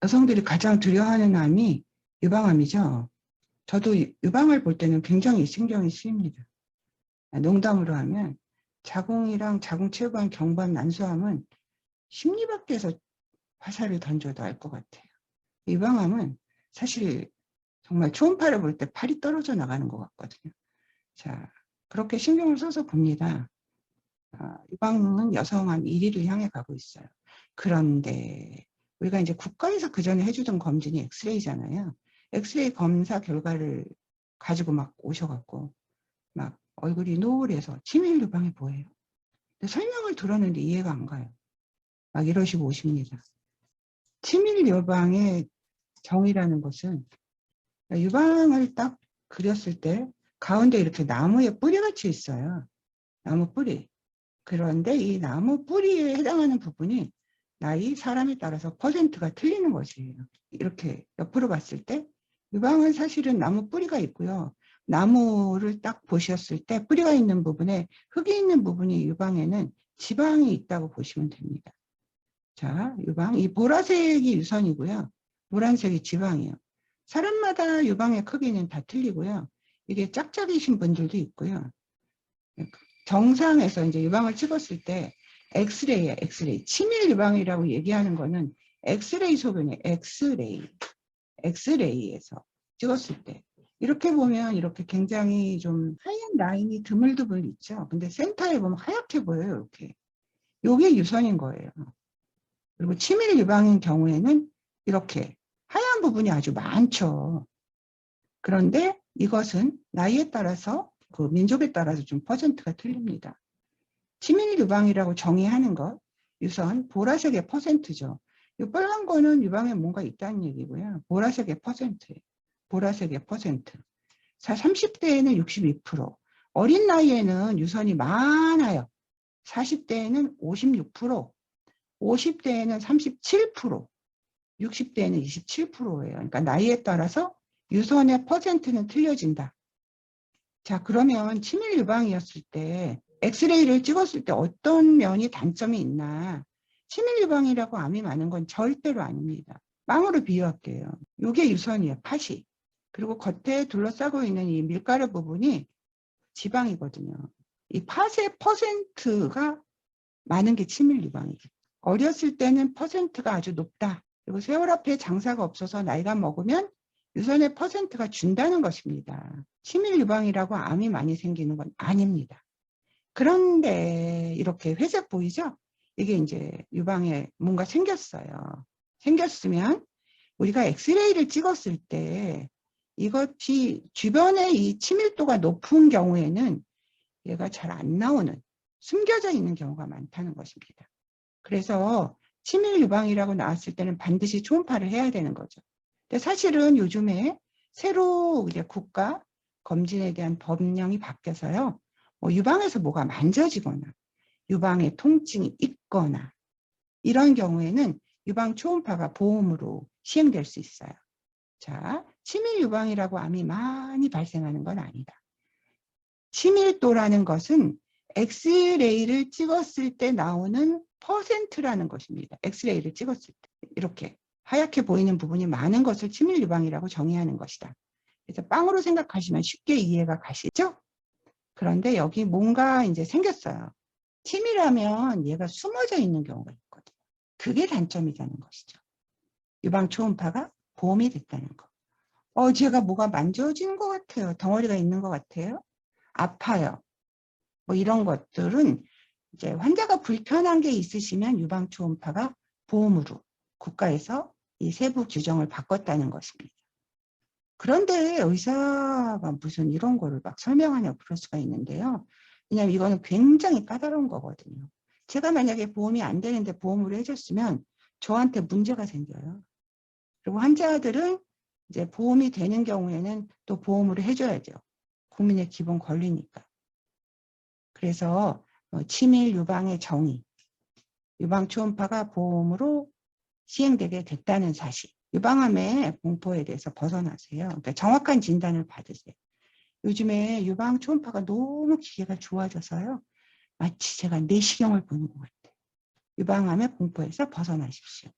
여성들이 가장 두려워하는 암이 유방암이죠. 저도 유방을 볼 때는 굉장히 신경이 쓰입니다. 농담으로 하면 자궁이랑 자궁체관 경부암 난수암은 심리밖에서 화살을 던져도 알 것 같아요. 유방암은 사실 정말 초음파를 볼 때 팔이 떨어져 나가는 것 같거든요. 자, 그렇게 신경을 써서 봅니다. 유방은 여성암 1위를 향해 가고 있어요. 그런데 우리가 이제 국가에서 그 전에 해주던 검진이 엑스레이잖아요. 엑스레이 검사 결과를 가지고 막 오셔갖고 막 얼굴이 노을해서 치밀 유방이 뭐예요? 근데 설명을 들었는데 이해가 안 가요. 막 이러시고 오십니다. 치밀 유방의 정의라는 것은 유방을 딱 그렸을 때 가운데 이렇게 나무의 뿌리같이 있어요. 나무 뿌리. 그런데 이 나무 뿌리에 해당하는 부분이 나이, 사람에 따라서 퍼센트가 틀리는 것이에요. 이렇게 옆으로 봤을 때 유방은 사실은 나무 뿌리가 있고요. 나무를 딱 보셨을 때 뿌리가 있는 부분에 흙이 있는 부분이 유방에는 지방이 있다고 보시면 됩니다. 자, 유방. 이 보라색이 유선이고요. 노란색이 지방이에요. 사람마다 유방의 크기는 다 틀리고요. 이게 짝짝이신 분들도 있고요. 정상에서 이제 유방을 찍었을 때 엑스레이야, 엑스레이. 치밀 유방이라고 얘기하는 거는 엑스레이 소변이에요. 엑스레이. 엑스레이에서 찍었을 때. 이렇게 보면 이렇게 굉장히 좀 하얀 라인이 드물드물 있죠. 근데 센터에 보면 하얗게 보여요. 이렇게. 요게 유선인 거예요. 그리고 치밀 유방인 경우에는 이렇게 하얀 부분이 아주 많죠. 그런데 이것은 나이에 따라서 그 민족에 따라서 좀 퍼센트가 틀립니다. 치밀 유방이라고 정의하는 것, 유선 보라색의 퍼센트죠. 이 빨간 거는 유방에 뭔가 있다는 얘기고요. 보라색의 퍼센트예요. 보라색의 퍼센트. 30대에는 62%, 어린 나이에는 유선이 많아요. 40대에는 56%, 50대에는 37%, 60대에는 27%예요. 그러니까 나이에 따라서 유선의 퍼센트는 틀려진다. 자, 그러면 치밀 유방이었을 때 엑스레이를 찍었을 때 어떤 면이 단점이 있나? 치밀 유방이라고 암이 많은 건 절대로 아닙니다. 빵으로 비유할게요. 이게 유선이에요. 팥이. 그리고 겉에 둘러싸고 있는 이 밀가루 부분이 지방이거든요. 이 팥의 퍼센트가 많은 게 치밀 유방이에요. 어렸을 때는 퍼센트가 아주 높다. 그리고 세월 앞에 장사가 없어서 나이가 먹으면 유선의 퍼센트가 준다는 것입니다. 치밀 유방이라고 암이 많이 생기는 건 아닙니다. 그런데 이렇게 회색 보이죠? 이게 이제 유방에 뭔가 생겼어요. 생겼으면 우리가 엑스레이를 찍었을 때 이것이 주변에 이 치밀도가 높은 경우에는 얘가 잘 안 나오는, 숨겨져 있는 경우가 많다는 것입니다. 그래서 치밀 유방이라고 나왔을 때는 반드시 초음파를 해야 되는 거죠. 근데 사실은 요즘에 새로 이제 국가 검진에 대한 법령이 바뀌어서요. 유방에서 뭐가 만져지거나 유방에 통증이 있거나 이런 경우에는 유방 초음파가 보험으로 시행될 수 있어요. 자, 치밀 유방이라고 암이 많이 발생하는 건 아니다. 치밀도라는 것은 엑스레이를 찍었을 때 나오는 퍼센트라는 것입니다. 엑스레이를 찍었을 때 이렇게 하얗게 보이는 부분이 많은 것을 치밀 유방이라고 정의하는 것이다. 그래서 빵으로 생각하시면 쉽게 이해가 가시죠? 그런데 여기 뭔가 이제 생겼어요. 치밀하면 얘가 숨어져 있는 경우가 있거든요. 그게 단점이라는 것이죠. 유방 초음파가 보험이 됐다는 거. 제가 뭐가 만져지는 것 같아요. 덩어리가 있는 것 같아요. 아파요. 뭐 이런 것들은 이제 환자가 불편한 게 있으시면 유방 초음파가 보험으로 국가에서 이 세부 규정을 바꿨다는 것입니다. 그런데 의사가 무슨 이런 거를 막 설명하냐고 그럴 수가 있는데요. 왜냐하면 이거는 굉장히 까다로운 거거든요. 제가 만약에 보험이 안 되는데 보험으로 해줬으면 저한테 문제가 생겨요. 그리고 환자들은 이제 보험이 되는 경우에는 또 보험으로 해줘야죠. 국민의 기본 권리니까. 그래서 치밀 유방의 정의, 유방 초음파가 보험으로 시행되게 됐다는 사실, 유방암의 공포에 대해서 벗어나세요. 그러니까 정확한 진단을 받으세요. 요즘에 유방 초음파가 너무 기계가 좋아져서요. 마치 제가 내시경을 보는 것 같아요. 유방암의 공포에서 벗어나십시오.